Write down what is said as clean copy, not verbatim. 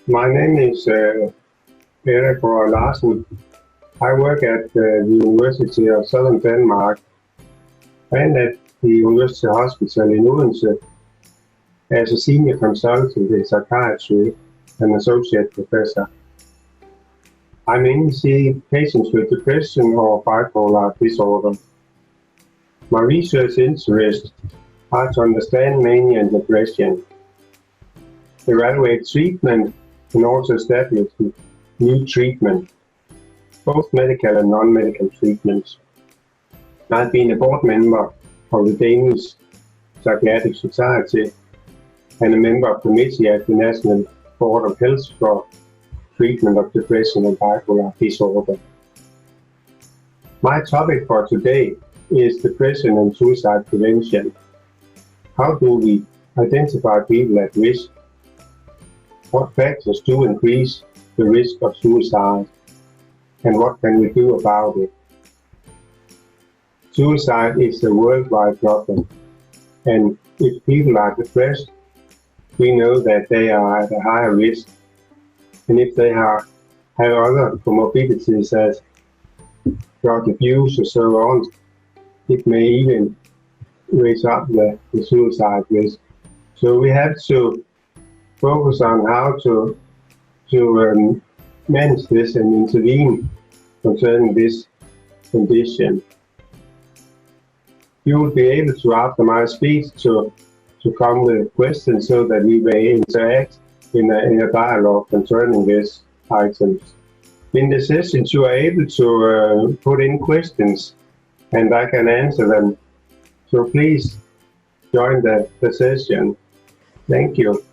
My name is Erik Roar Larsen. I work at the University of Southern Denmark and at the University Hospital in Odense as a senior consultant in psychiatry and associate professor. I mainly see patients with depression or bipolar disorder. My research interests are to understand mania and depression, evaluate treatment, and also establish new treatment, both medical and non-medical treatments. I've been a board member of the Danish Psychiatric Society and a member of the committee at the National Board of Health for treatment of depression and bipolar disorder. My topic for today is depression and suicide prevention. How do we identify people at risk? What factors do increase the risk of suicide? And what can we do about it? Suicide is a worldwide problem, and if people are depressed, we know that they are at a higher risk. And if they have other comorbidities as drug abuse or so on, it may even raise up the suicide risk. So we have to focus on how to manage this and intervene concerning this condition. You will be able to, after my speech, to come with questions so that we may interact in a dialogue concerning these items. In the sessions, you are able to put in questions and I can answer them. So please join the session. Thank you.